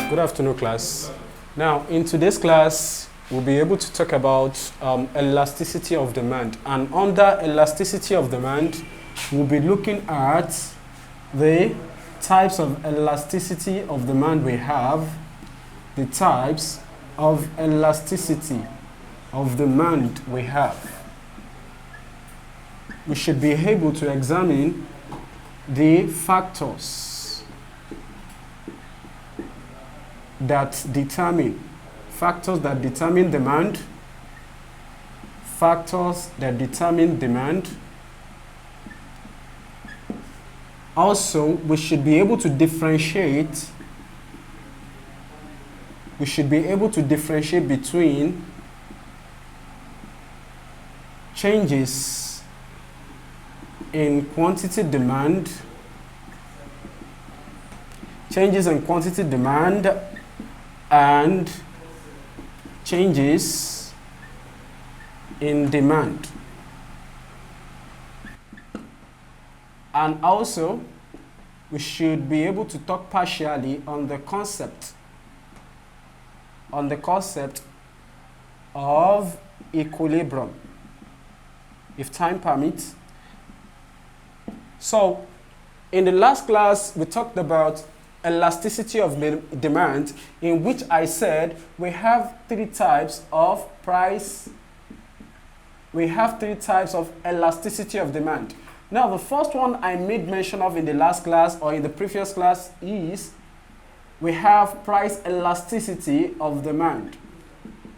Good afternoon, class. Now, in today's class, we'll be able to talk about elasticity of demand. And under elasticity of demand, we'll be looking at the types of elasticity of demand we have, the types of elasticity of demand we have. We should be able to examine the factors that determine demand, factors that determine demand. Also, we should be able to differentiate between changes in quantity demand, and changes in demand. And also, we should be able to talk partially on the concept of equilibrium, if time permits. So, in the last class, we talked about elasticity of demand, in which I said we have three types of elasticity of demand. Now, the first one I made mention of in the last class or in the previous class is we have price elasticity of demand.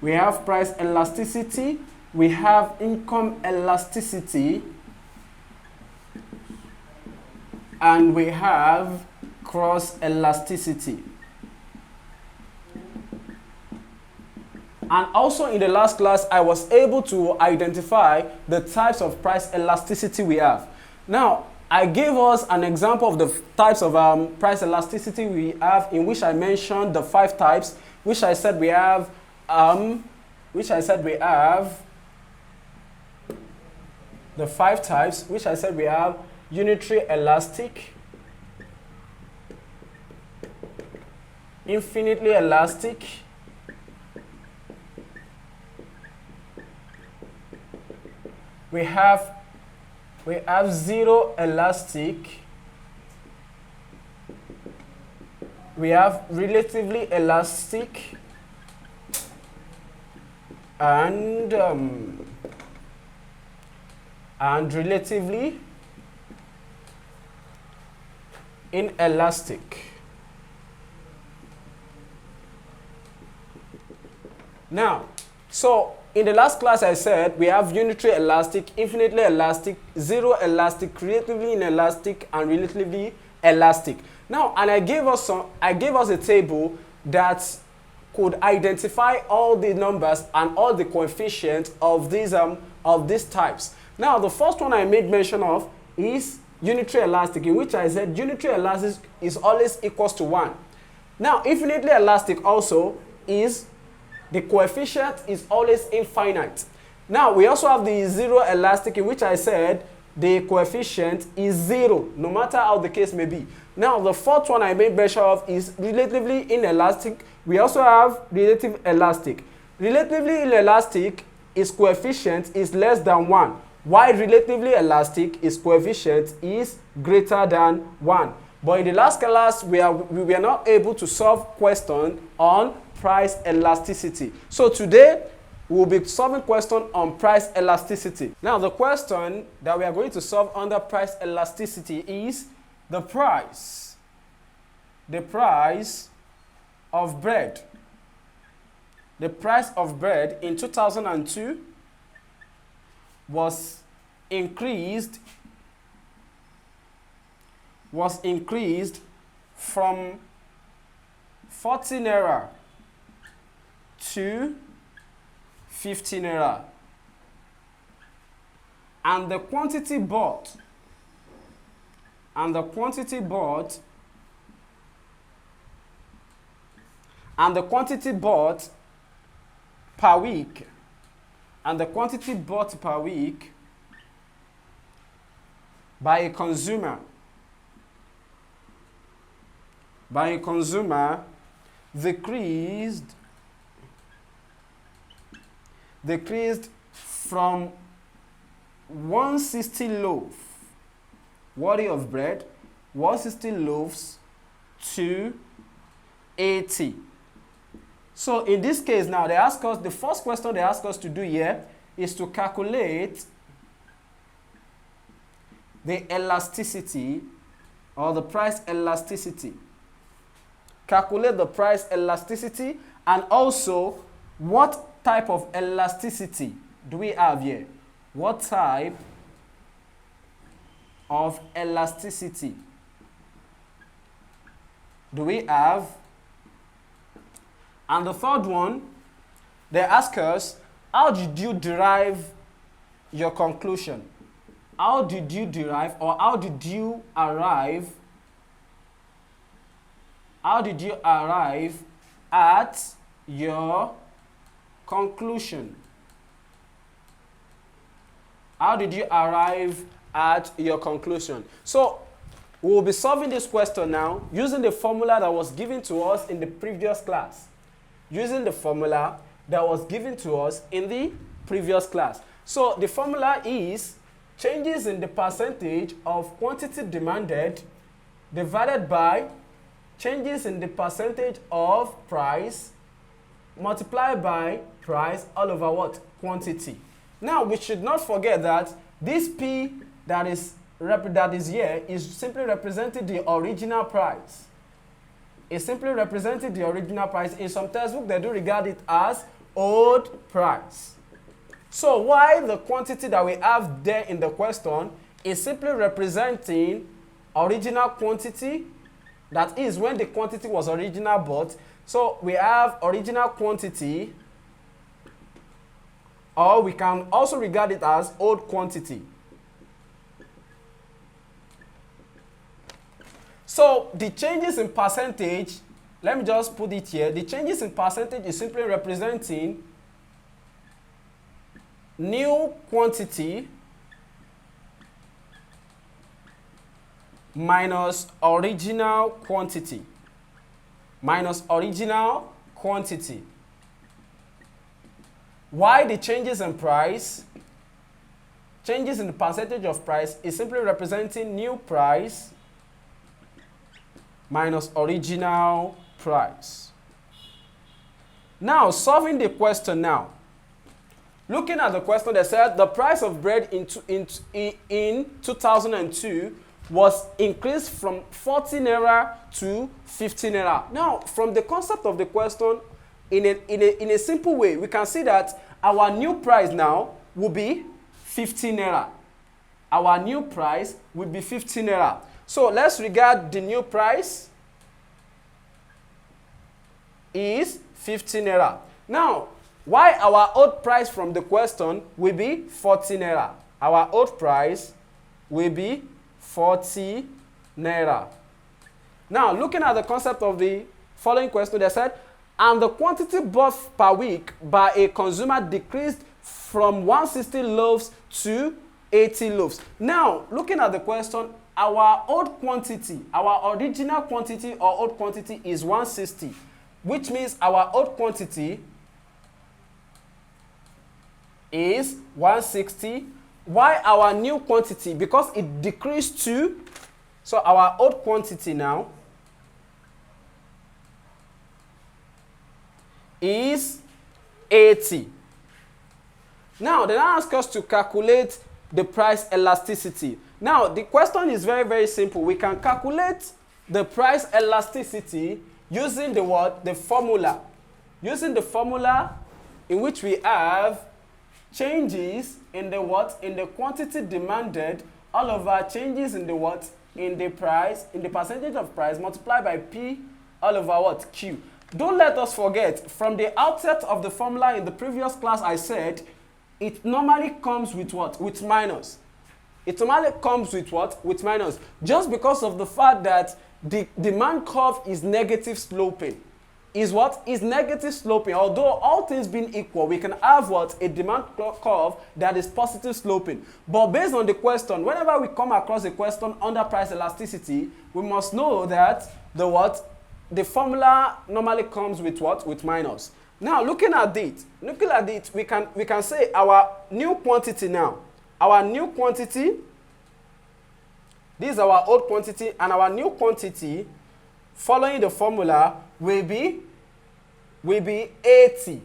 We have price elasticity, we have income elasticity, and we have cross elasticity. And also in the last class, I was able to identify the types of price elasticity we have. Now, I gave us an example of the types of price elasticity we have, in which I mentioned the 5 types, which I said we have the 5 types, which I said we have unitary elastic, infinitely elastic, we have zero elastic, we have relatively elastic, and relatively inelastic. Now, so in the last class I said we have unitary elastic, infinitely elastic, zero elastic, relatively inelastic, and relatively elastic. Now, and I gave us a table that could identify all the numbers and all the coefficients of these types. Now, the first one I made mention of is unitary elastic, in which I said unitary elastic is always equals to 1. Now, infinitely elastic also is the coefficient is always infinite. Now, we also have the zero elastic, in which I said the coefficient is 0, no matter how the case may be. Now, the fourth one I made mention of is relatively inelastic. We also have relative elastic. Relatively inelastic, its coefficient is less than 1, while relatively elastic, its coefficient is greater than 1. But in the last class, we were not able to solve question on price elasticity. So today, we'll be solving question on price elasticity. Now, the question that we are going to solve under price elasticity is the price of bread. The price of bread in 2002 was increased from 40 naira to 50 naira, and the quantity bought per week by a consumer decreased from 160 loaf worth of bread, 160 loaves to 80. So in this case now, they ask us, the first question they ask us to do here is to calculate the elasticity or the price elasticity. Calculate the price elasticity, and also what type of elasticity do we have here? What type of elasticity do we have? And the third one, they ask us, how did you derive your conclusion? How did you derive, or how did you arrive at your conclusion? How did you arrive at your conclusion? So we'll be solving this question now using the formula that was given to us in the previous class. Using the formula that was given to us in the previous class. So the formula is changes in the percentage of quantity demanded divided by changes in the percentage of price multiplied by price all over what? Quantity. Now we should not forget that this P that is here is simply representing the original price. It's simply representing the original price. In some textbooks, they do regard it as old price. So while the quantity that we have there in the question is simply representing original quantity, that is when the quantity was original bought. So we have original quantity, or we can also regard it as old quantity. So the changes in percentage, let me just put it here. The changes in percentage is simply representing new quantity minus original quantity. Minus original quantity. Why the changes in price? Changes in the percentage of price is simply representing new price minus original price. Now, solving the question now. Looking at the question, they said the price of bread in 2002 was increased from 40 naira to 50 naira. Now, from the concept of the question, in a simple way, we can see that our new price now will be 50 naira. Our new price will be 50 naira. So let's regard the new price is 50 naira. Now, why our old price from the question will be 40 naira? Our old price will be 40 naira. Now, looking at the concept of the following question, they said, and the quantity bought per week by a consumer decreased from 160 loaves to 80 loaves. Now, looking at the question, our old quantity, our original quantity or old quantity is 160, which means our old quantity is 160, while our new quantity, because it decreased to, so our old quantity now is 80. Now, they ask us to calculate the price elasticity. Now, the question is very, very simple. We can calculate the price elasticity using the what? The formula. Using the formula in which we have changes in the what? In the quantity demanded all over changes in the what? In the price, in the percentage of price multiplied by P all over what? Q. Don't let us forget, from the outset of the formula in the previous class I said, it normally comes with what? With minus. It normally comes with what? With minus. Just because of the fact that the demand curve is negative sloping. Is what? Is negative sloping. Although all things being equal, we can have what? A demand curve that is positive sloping. But based on the question, whenever we come across a question under price elasticity, we must know that the what? the formula normally comes with what? With minus. Now, looking at it, we can say our new quantity now. Our new quantity, this is our old quantity, and our new quantity, following the formula, will be 80.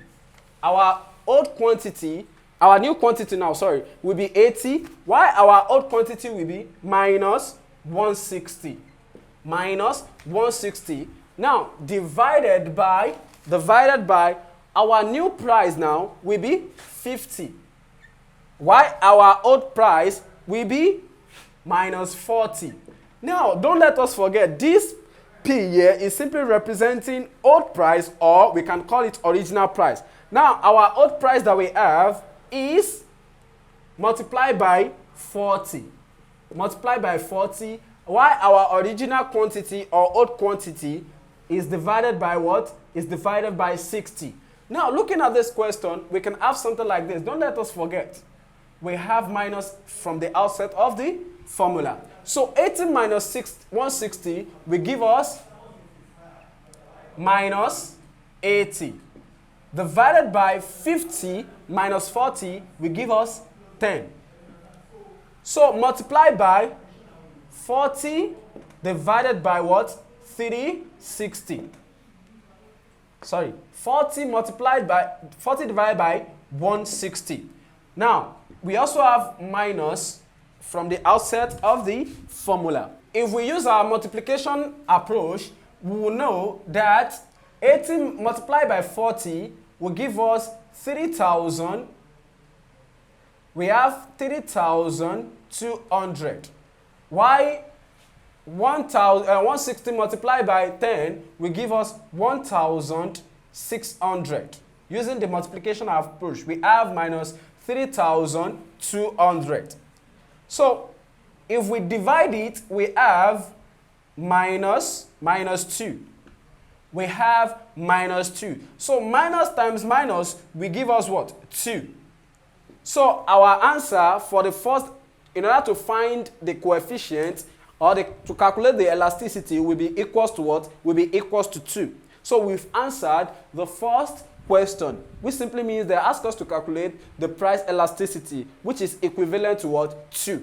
Our old quantity, our new quantity now, sorry, will be 80, while our old quantity will be minus 160. Minus 160. Now, divided by our new price now will be 50. While our old price will be minus 40. Now, don't let us forget, this P here is simply representing old price, or we can call it original price. Now, our old price that we have is multiplied by 40. Multiplied by 40, while our original quantity or old quantity is divided by what? Is divided by 60. Now, looking at this question, we can have something like this. Don't let us forget, we have minus from the outset of the formula. So 80 minus 160 will give us minus 80. Divided by 50 minus 40 will give us 10. So multiply by 40 divided by what? 360. Sorry, 40 divided by 160. Now, we also have minus from the outset of the formula. If we use our multiplication approach, we will know that 80 multiplied by 40 will give us 3,000. We have 3,200. Why 160 multiplied by 10 will give us 1,600. Using the multiplication approach, we have minus 3,200. So, if we divide it, we have minus 2. We have minus 2. So, minus times minus will give us what? 2. So, our answer for the first, in order to find the coefficient, or to calculate the elasticity, will be equals to what? Will be equals to 2. So we've answered the first question, which simply means they ask us to calculate the price elasticity, which is equivalent to what? 2.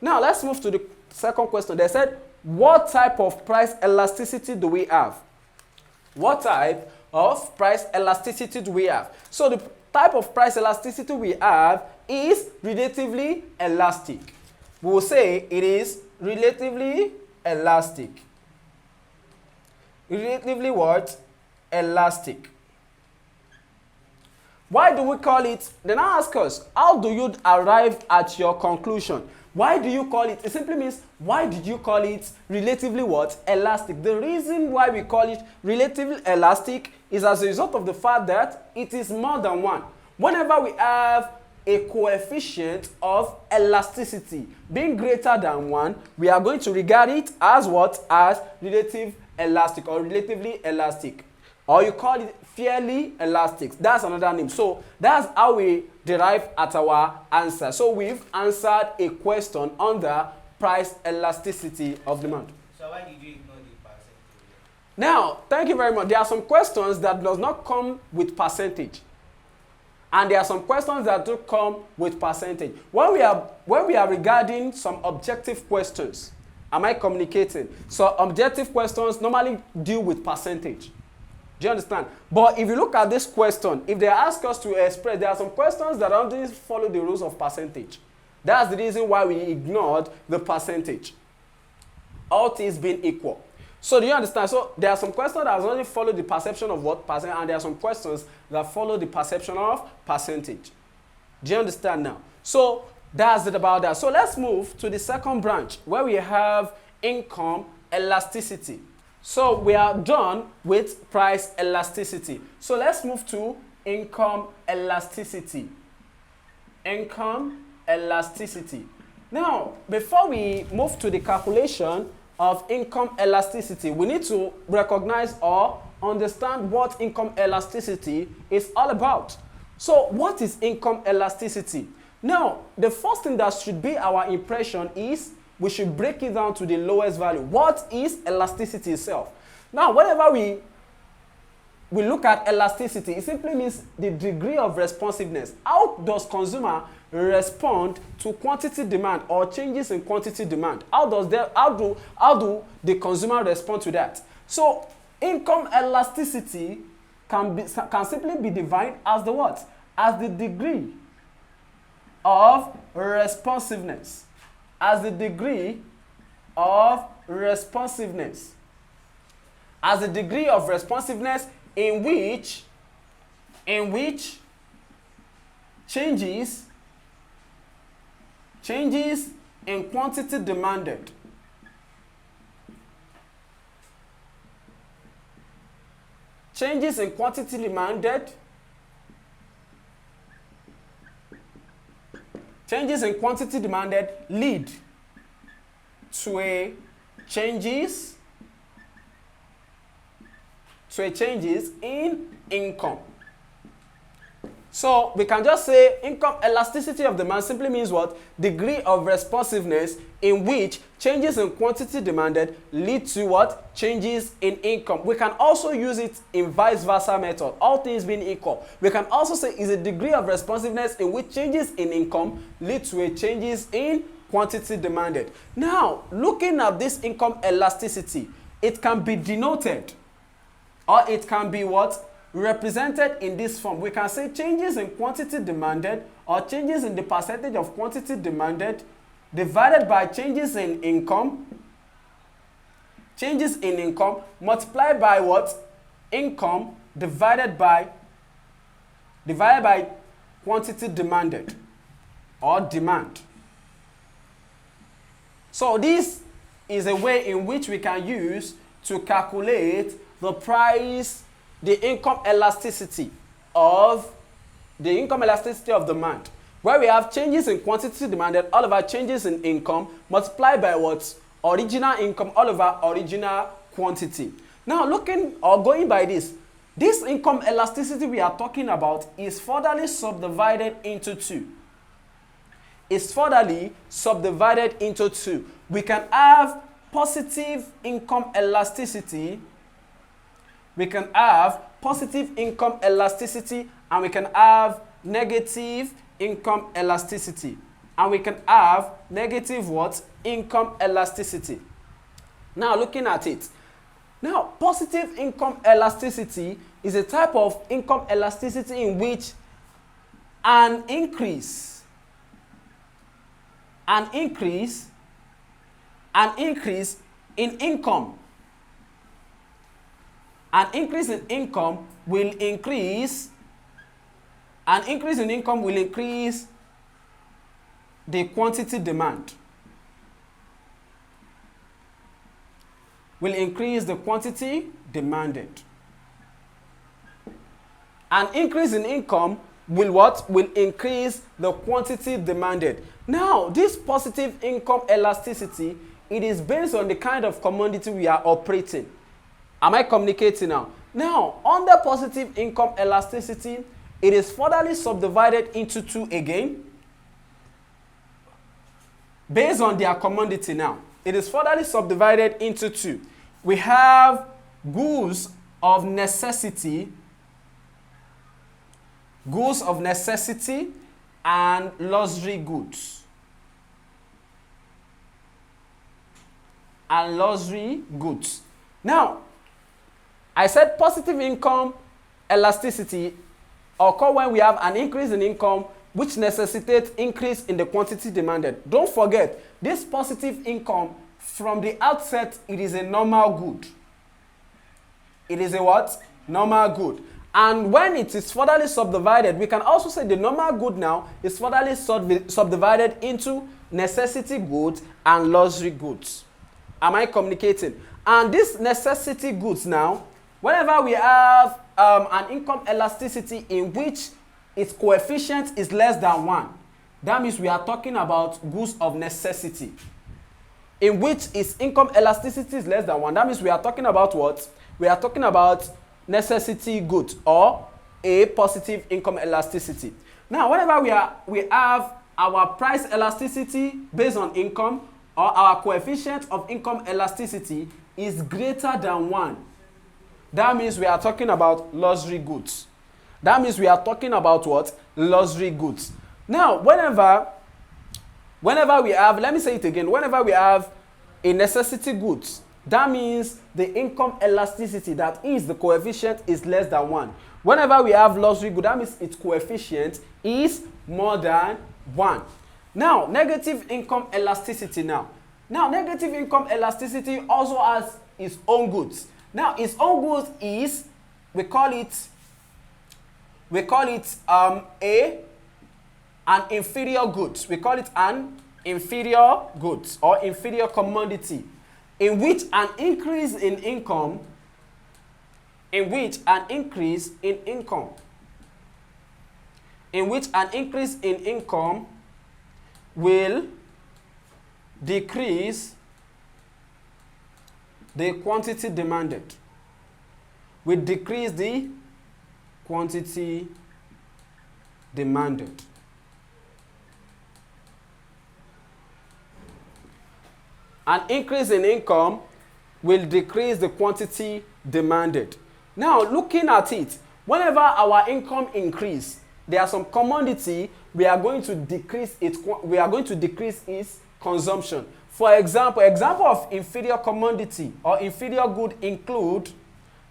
Now let's move to the second question. They said, what type of price elasticity do we have? What type of price elasticity do we have? So the type of price elasticity we have is relatively elastic. We will say it is relatively elastic. Relatively what? Elastic. Why do we call it? They now ask us, how do you arrive at your conclusion? Why do you call it? It simply means, why did you call it relatively what? Elastic. The reason why we call it relatively elastic is as a result of the fact that it is more than one. Whenever we have a coefficient of elasticity being greater than 1, we are going to regard it as what? As relative elastic or relatively elastic. Or you call it fairly elastic. That's another name. So that's how we derive at our answer. So we've answered a question on the price elasticity of demand. So why did you ignore the percentage? Now, thank you very much. There are some questions that does not come with percentage. And there are some questions that do come with percentage. When we are regarding some objective questions, am I communicating? So objective questions normally deal with percentage. Do you understand? But if you look at this question, if they ask us to express, there are some questions that don't follow the rules of percentage. That's the reason why we ignored the percentage. All things being equal. So do you understand? So there are some questions that only follow the perception of what percent, and there are some questions that follow the perception of percentage. Do you understand now? So that's it about that. So let's move to the second branch where we have income elasticity. So we are done with price elasticity. So let's move to income elasticity. Income elasticity. Now, before we move to the calculation of income elasticity, we need to recognize or understand what income elasticity is all about. So what is income elasticity? Now, the first thing that should be our impression is we should break it down to the lowest value. What is elasticity itself? Now, whenever we look at elasticity, it simply means the degree of responsiveness. How does consumer respond to quantity demand or changes in quantity demand? How do the consumer respond to that? So income elasticity can simply be defined as the what? As the degree of responsiveness. As the degree of responsiveness. As the degree of responsiveness in which changes in quantity demanded changes in quantity demanded lead to a changes in income. So we can just say income elasticity of demand simply means what? Degree of responsiveness in which changes in quantity demanded lead to what? Changes in income. We can also use it in vice versa method, all things being equal. We can also say is a degree of responsiveness in which changes in income lead to a changes in quantity demanded. Now, looking at this income elasticity, it can be denoted or it can be what? Represented in this form. We can say changes in quantity demanded or changes in the percentage of quantity demanded divided by changes in income. Changes in income multiplied by what? Income divided by quantity demanded or demand. So this is a way in which we can use to calculate the price, the income elasticity of demand, where we have changes in quantity demanded all over changes in income multiplied by what? Original income all over original quantity. Now looking or going by this income elasticity we are talking about is furtherly subdivided into two. We can have positive income elasticity. We can have positive income elasticity and we can have negative income elasticity. And we can have negative what? Income elasticity. Now looking at it. Now positive income elasticity is a type of income elasticity in which an increase in income will increase the quantity demand. Will increase the quantity demanded. An increase in income will what? Will increase the quantity demanded. Now, this positive income elasticity, it is based on the kind of commodity we are operating. Am I communicating now? Now, under positive income elasticity, it is furtherly subdivided into two again. Based on their commodity now. It is furtherly subdivided into two. We have goods of necessity and luxury goods. Now, I said positive income elasticity occur when we have an increase in income which necessitates increase in the quantity demanded. Don't forget, this positive income from the outset, it is a normal good. It is a what? Normal good. And when it is furtherly subdivided, we can also say the normal good now is furtherly subdivided into necessity goods and luxury goods. Am I communicating? And these necessity goods now, whenever we have an income elasticity in which its coefficient is less than 1, that means we are talking about goods of necessity. In which its income elasticity is less than 1, that means we are talking about what? We are talking about necessity goods or a positive income elasticity. Now, whenever we have our price elasticity based on income or our coefficient of income elasticity is greater than 1, that means we are talking about luxury goods. That means we are talking about what? Luxury goods. Now, whenever we have, let me say it again, whenever we have a necessity goods, that means the income elasticity, that is the coefficient, is less than 1. Whenever we have luxury good, that means its coefficient is more than 1. Now, negative income elasticity now. Now, negative income elasticity also has its own goods. Now, its own goods is, we call it an inferior goods. We call it an inferior goods or inferior commodity, in which an increase in income will decrease the quantity demanded. Will decrease the quantity demanded. An increase in income will decrease the quantity demanded. Now, looking at it, whenever our income increase, there are some commodity we are going to decrease its consumption. For example of inferior commodity or inferior good include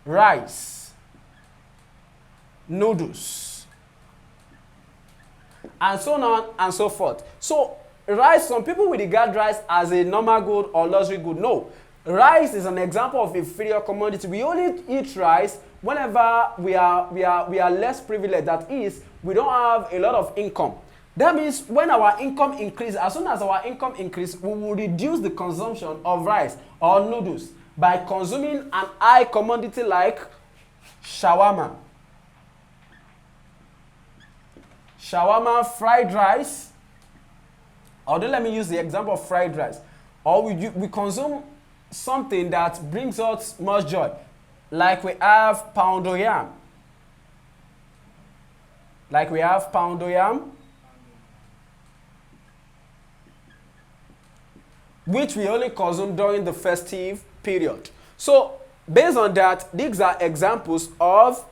rice, noodles, and so on and so forth. So rice, some people will regard rice as a normal good or luxury good. No, rice is an example of inferior commodity. We only eat rice whenever we are less privileged. That is, we don't have a lot of income. That means when our income increases, as soon as our income increases, we will reduce the consumption of rice or noodles by consuming an high commodity like shawarma, fried rice. Although let me use the example of fried rice. Or we consume something that brings us much joy, like we have poundo yam. Which we only consume during the festive period. So, based on that, these are examples of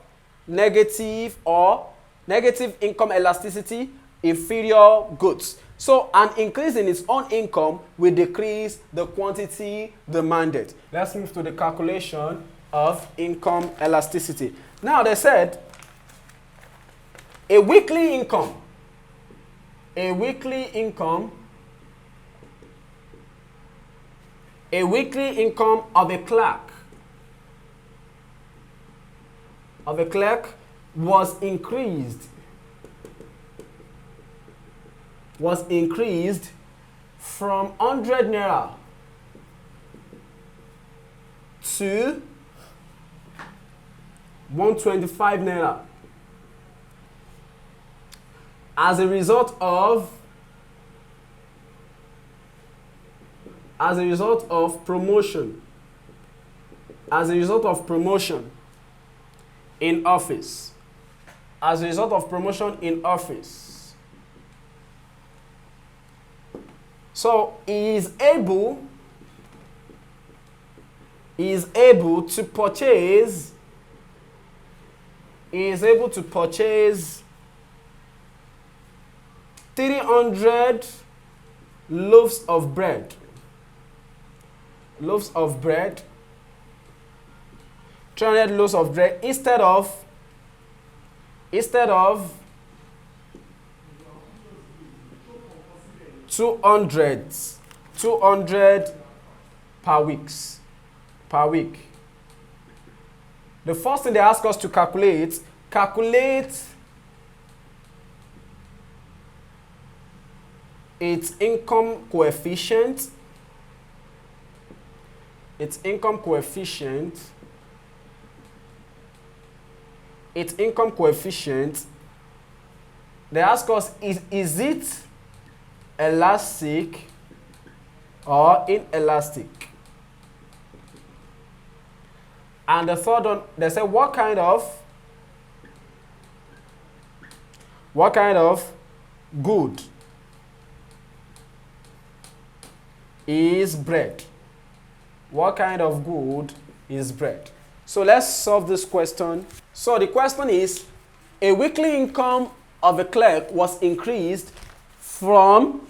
negative income elasticity, inferior goods. So, an increase in its own income will decrease the quantity demanded. Let's move to the calculation of income elasticity. Now, they said a weekly income of a clerk was increased from 100 naira to 125 naira as a result of promotion in office. So he is able to purchase 300 loaves of bread. 300 loaves of bread instead of 200 per week. The first thing they ask us to calculate its income coefficient. They ask us, is it elastic or inelastic? And the third one, they say what kind of good is bread? What kind of good is bread? So let's solve this question. So the question is, a weekly income of a clerk was increased from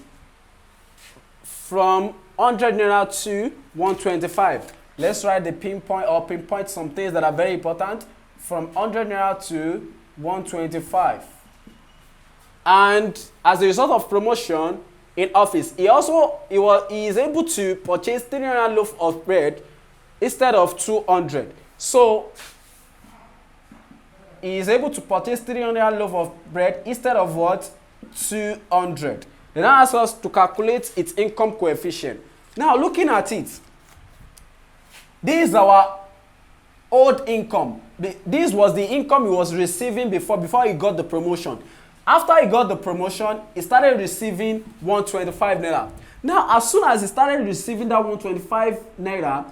100 naira to 125. Let's write the pinpoint some things that are very important. From 100 naira to 125. And as a result of promotion in office, he is able to purchase 300 loaf of bread instead of 200. So he is able to purchase 300 loaf of bread instead of what? 200. They now ask us to calculate its income coefficient. Now looking at it, this is our old income. This was the income he was receiving before he got the promotion. After he got the promotion, he started receiving 125 naira. Now, as soon as he started receiving that 125 naira,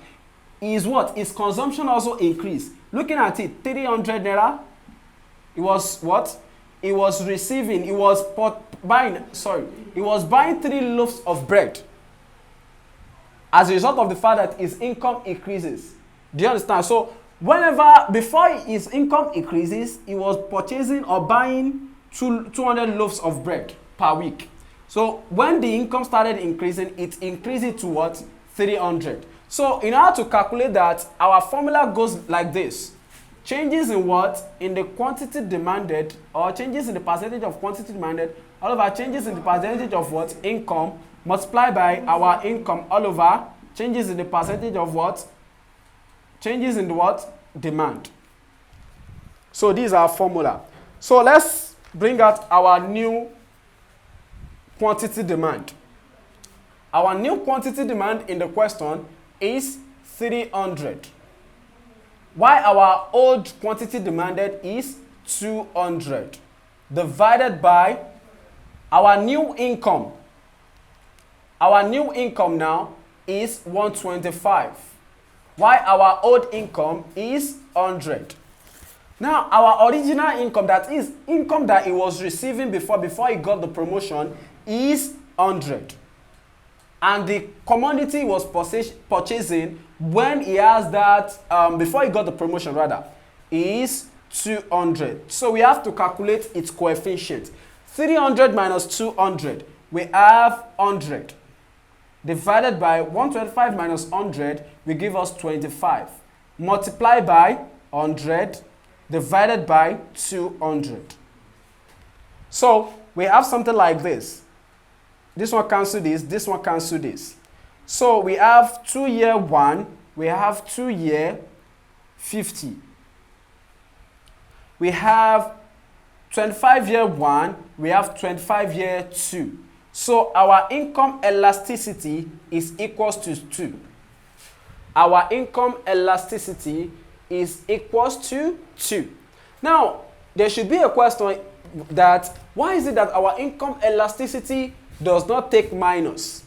his consumption also increased. Looking at it, 300 naira, it was what? He was buying 3 loaves of bread. As a result of the fact that his income increases. Do you understand? So, before his income increases, he was purchasing or buying 200 loaves of bread per week. So when the income started increasing, it increased to what? 300. So in order to calculate that, our formula goes like this. Changes in what? In the quantity demanded, or changes in the percentage of quantity demanded, all over changes in the percentage of what? Income, multiplied by our income, all over changes in the percentage of what? Changes in the what? Demand. So this is our formula. So let's bring out our new quantity demand. Our new quantity demand in the question is 300. While our old quantity demanded is 200. Divided by our new income. Our new income now is 125. While our old income is 100. Now, our original income, that is income that he was receiving before he got the promotion, is 100. And the commodity he was purchasing when he has that, before he got the promotion rather, is 200. So we have to calculate its coefficient. 300 minus 200, we have 100. Divided by 125 minus 100 will give us 25. Multiply by 100 divided by 200. So we have something like this. This one cancel this one cancel this. So we have 2 year 1, we have 2 year 50. We have 25 year 1, we have 25 year 2. So our income elasticity is equals to 2. Our income elasticity is equals to 2. Now, there should be a question that why is it that our income elasticity does not take minus?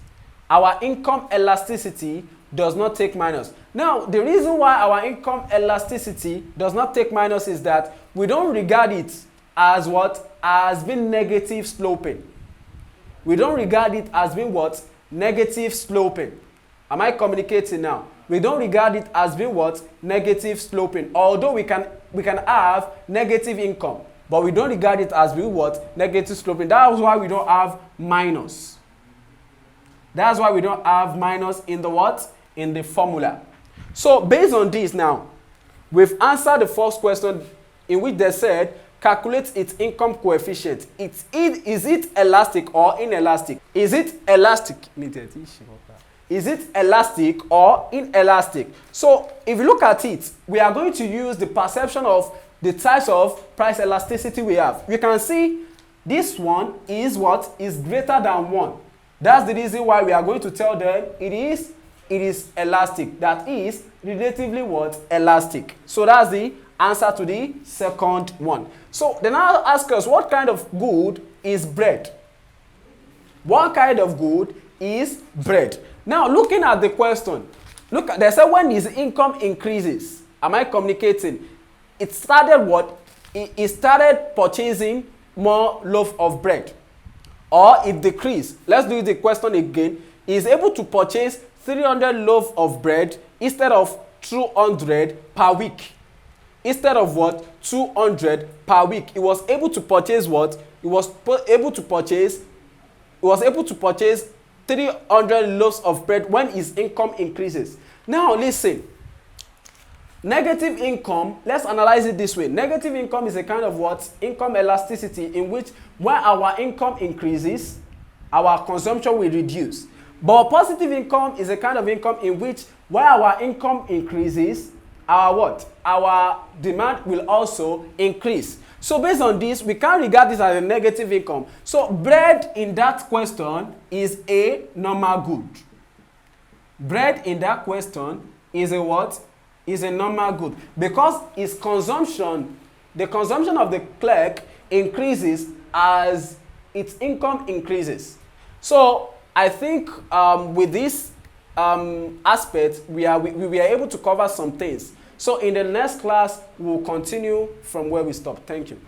Our income elasticity does not take minus. Now, the reason why our income elasticity does not take minus is that we don't regard it as what? As being negative sloping. We don't regard it as being what? Negative sloping. Am I communicating now? We don't regard it as being what? Negative sloping. Although we can have negative income, but we don't regard it as being what? Negative sloping. That's why we don't have minus. That's why we don't have minus in the what? In the formula. So based on this now, we've answered the first question in which they said calculate its income coefficient. Is it elastic or inelastic? Is it elastic? Is it elastic or inelastic? So if you look at it, we are going to use the perception of the types of price elasticity we have. You can see this one is what? Is greater than 1. That's the reason why we are going to tell them it is elastic. That is relatively what? Elastic. So that's the answer to the second one. So they now ask us, what kind of good is bread? What kind of good is bread? Now looking at the question, they said when his income increases. Am I communicating? It started what? It started purchasing more loaf of bread. Or it decreased. Let's do the question again. is able to purchase 300 loaves of bread instead of 200 per week. Instead of what? 200 per week. He was able to purchase what? He was able to purchase 300 loaves of bread when his income increases. Now listen. Negative income, let's analyze it this way. Negative income is a kind of what? Income elasticity, in which when our income increases, our consumption will reduce. But positive income is a kind of income in which when our income increases, our what? Our demand will also increase. So based on this, we can regard this as a negative income. So bread in that question is a normal good. Bread in that question is a what? Is a normal good. Because its consumption, the consumption of the clerk increases as its income increases. So I think with this aspect, we were able to cover some things. So in the next class, we'll continue from where we stopped. Thank you.